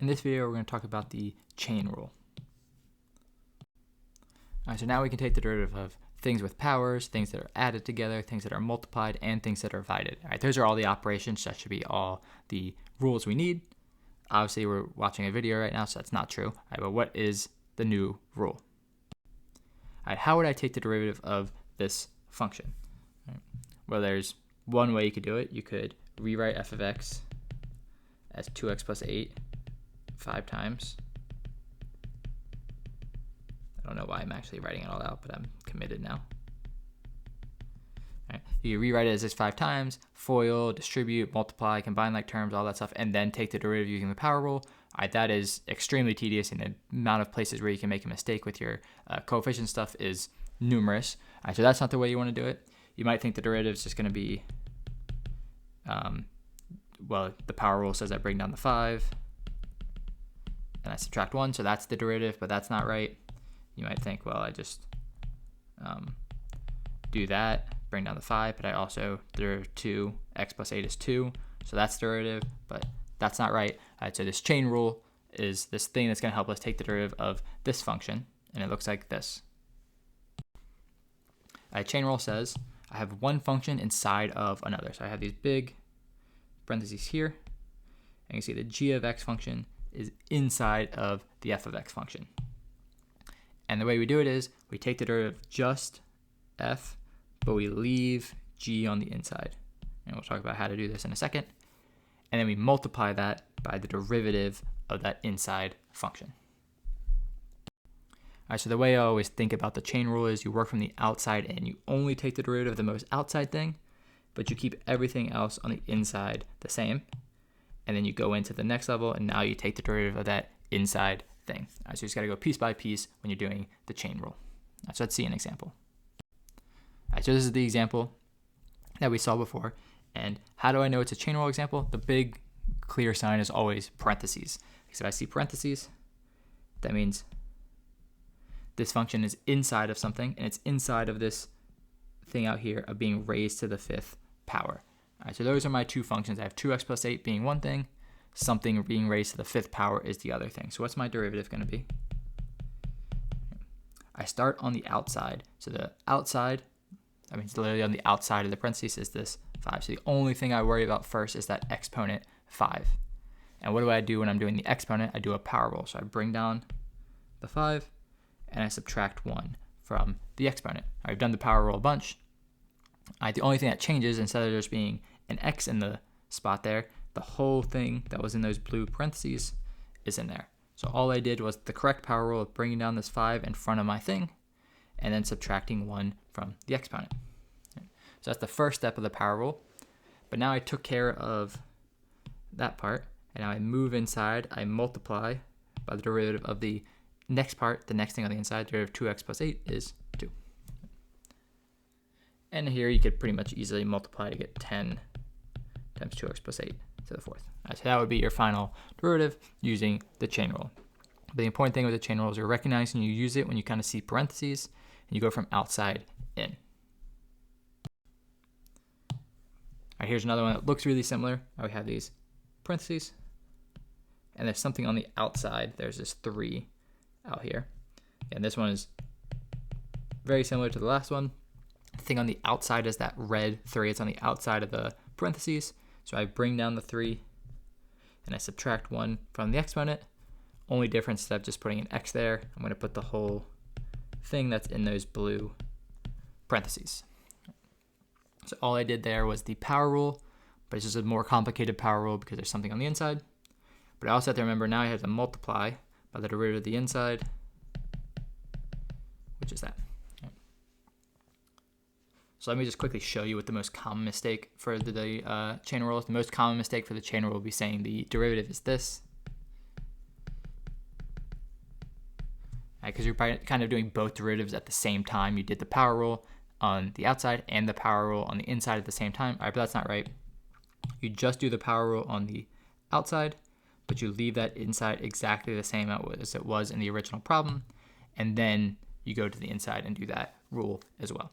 In this video, we're going to talk about the chain rule. All right, so now we can take the derivative of things with powers, things that are added together, things that are multiplied, and things that are divided. All right, those are all the operations. That should be all the rules we need. Obviously, we're watching a video right now, so that's not true. All right, but what is the new rule? All right, how would I take the derivative of this function? All right, well, there's one way you could do it. You could rewrite f of x as 2x plus 8 5 times. I don't know why I'm actually writing it all out, but I'm committed now. All right. You can rewrite it as this 5 times, FOIL, distribute, multiply, combine like terms, all that stuff, and then take the derivative using the power rule. All right, that is extremely tedious, and the amount of places where you can make a mistake with your coefficient stuff is numerous. All right, so that's not the way you want to do it. You might think the derivative is just going to be, well, the power rule says I bring down the 5, and I subtract 1, so that's the derivative, but that's not right. You might think, well, I just do that, bring down the 5, but I also derive 2, x plus 8 is 2, so that's derivative, but that's not right. All right, so this chain rule is this thing that's going to help us take the derivative of this function, and it looks like this. All right, chain rule says I have one function inside of another. So I have these big parentheses here, and you can see the g of x function is inside of the f of x function. And the way we do it is we take the derivative of just f, but we leave g on the inside. And we'll talk about how to do this in a second. And then we multiply that by the derivative of that inside function. All right, so the way I always think about the chain rule is you work from the outside in. You only take the derivative of the most outside thing, but you keep everything else on the inside the same. And then you go into the next level, and now you take the derivative of that inside thing. All right, so you just got to go piece by piece when you're doing the chain rule. All right, so let's see an example. All right, so this is the example that we saw before. And how do I know it's a chain rule example? The big clear sign is always parentheses. Because if I see parentheses, that means this function is inside of something, and it's inside of this thing out here of being raised to the 5th power. All right, so those are my two functions. I have 2x plus 8 being one thing, something being raised to the 5th power is the other thing. So what's my derivative going to be? I start on the outside. So the outside, that means literally on the outside of the parentheses, is this 5. So the only thing I worry about first is that exponent 5. And what do I do when I'm doing the exponent? I do a power rule. So I bring down the 5, and I subtract 1 from the exponent. I've done the power rule a bunch. The only thing that changes, instead of just being an x in the spot there, the whole thing that was in those blue parentheses is in there. So all I did was the correct power rule of bringing down this 5 in front of my thing, and then subtracting 1 from the exponent. So that's the first step of the power rule. But now I took care of that part, and now I move inside, I multiply by the derivative of the next part, the next thing on the inside, derivative of 2x plus 8 is 2. And here you could pretty much easily multiply to get 10 times 2x plus 8 to the 4th. Right, so that would be your final derivative using the chain rule. But the important thing with the chain rule is you're recognizing you use it when you kind of see parentheses, and you go from outside in. All right, here's another one that looks really similar. We have these parentheses, and there's something on the outside. There's this 3 out here. And this one is very similar to the last one. The thing on the outside is that red 3. It's on the outside of the parentheses. So I bring down the 3, and I subtract 1 from the exponent. Only difference is I'm just putting an x there. I'm going to put the whole thing that's in those blue parentheses. So all I did there was the power rule, but it's just a more complicated power rule because there's something on the inside. But I also have to remember now I have to multiply by the derivative of the inside, which is that. So let me just quickly show you what the most common mistake for the chain rule is. The most common mistake for the chain rule will be saying the derivative is this. Because you're kind of doing both derivatives at the same time. You did the power rule on the outside and the power rule on the inside at the same time. All right, but that's not right. You just do the power rule on the outside, but you leave that inside exactly the same as it was in the original problem, and then you go to the inside and do that rule as well.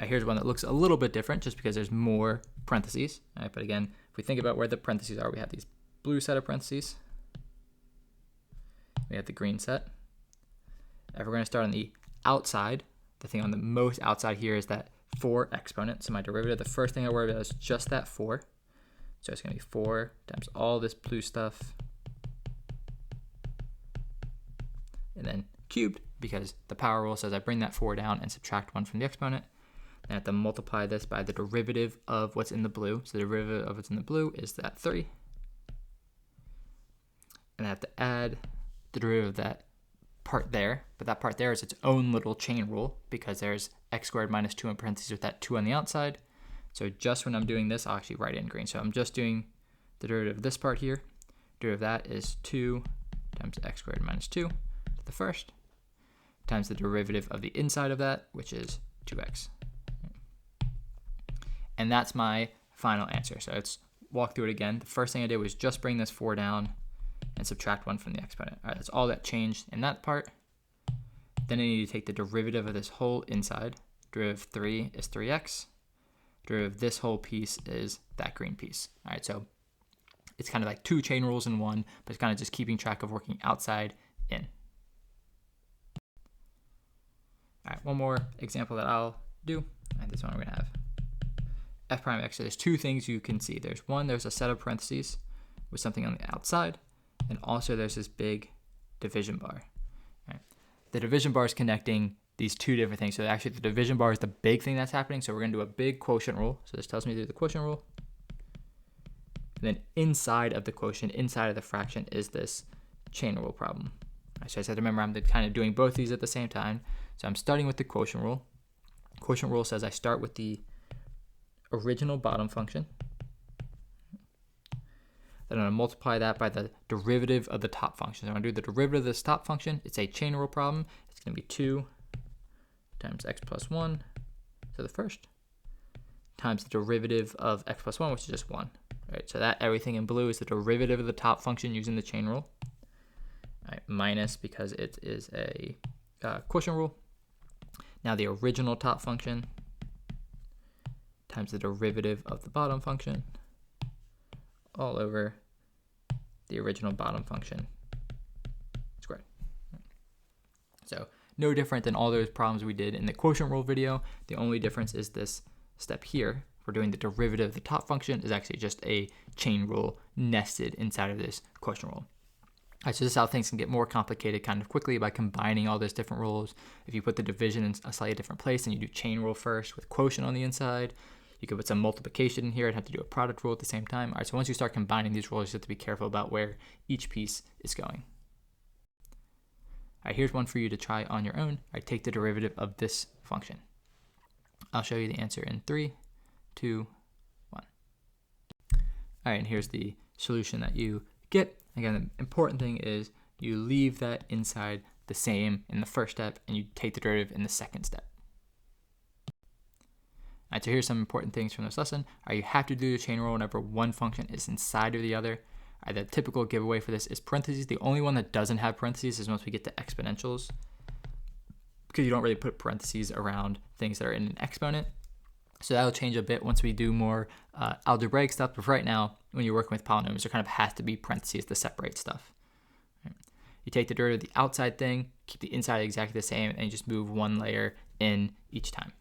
Here's one that looks a little bit different just because there's more parentheses. All right, but again, if we think about where the parentheses are, we have these blue set of parentheses. We have the green set. If we're going to start on the outside, the thing on the most outside here is that 4 exponent. So my derivative, the first thing I worry about is just that 4. So it's going to be 4 times all this blue stuff, and then cubed, because the power rule says I bring that 4 down and subtract 1 from the exponent. Then I have to multiply this by the derivative of what's in the blue. So the derivative of what's in the blue is that 3. And I have to add the derivative of that part there, but that part there is its own little chain rule because there's x squared minus 2 in parentheses with that 2 on the outside. So just when I'm doing this, I'll actually write it in green. So I'm just doing the derivative of this part here. Derivative of that is 2 times x squared minus 2 to the first, times the derivative of the inside of that, which is 2x. And that's my final answer. So let's walk through it again. The first thing I did was just bring this 4 down and subtract 1 from the exponent. All right, that's all that changed in that part. Then I need to take the derivative of this whole inside. Derivative of 3 is 3x. Derivative of this whole piece is that green piece. All right, so it's kind of like 2 chain rules in one, but it's kind of just keeping track of working outside, in. All right, one more example that I'll do. And this one we're gonna have f prime x. So there's 2 things you can see. There's a set of parentheses with something on the outside, and also there's this big division bar. Right? The division bar is connecting these 2 different things. So actually the division bar is the big thing that's happening. So we're gonna do a big quotient rule. So this tells me to do the quotient rule. And then inside of the quotient, inside of the fraction, is this chain rule problem. Right, so I just have to remember I'm kind of doing both these at the same time. So I'm starting with the quotient rule. Quotient rule says I start with the original bottom function. Then I'm going to multiply that by the derivative of the top function. So I'm going to do the derivative of this top function. It's a chain rule problem. It's going to be 2 times x plus 1 to the first times the derivative of x plus 1, which is just 1. Right, so that everything in blue is the derivative of the top function using the chain rule. Right, minus, because it is a quotient rule. Now the original top function times the derivative of the bottom function all over the original bottom function squared. So no different than all those problems we did in the quotient rule video. The only difference is this step here. We're doing the derivative of the top function is actually just a chain rule nested inside of this quotient rule. All right, so this is how things can get more complicated kind of quickly by combining all those different rules. If you put the division in a slightly different place and you do chain rule first with quotient on the inside, you could put some multiplication in here and have to do a product rule at the same time. All right, so once you start combining these rules, you have to be careful about where each piece is going. All right, here's one for you to try on your own. All right, take the derivative of this function. I'll show you the answer in 3, 2, 1. All right, and here's the solution that you get. Again, the important thing is you leave that inside the same in the first step and you take the derivative in the second step. All right, so here's some important things from this lesson. All right, you have to do the chain rule whenever one function is inside of the other. All right, the typical giveaway for this is parentheses. The only one that doesn't have parentheses is once we get to exponentials, because you don't really put parentheses around things that are in an exponent. So that'll change a bit once we do more algebraic stuff. But for right now, when you're working with polynomials, there kind of has to be parentheses to separate stuff. Right. You take the derivative of the outside thing, keep the inside exactly the same, and you just move one layer in each time.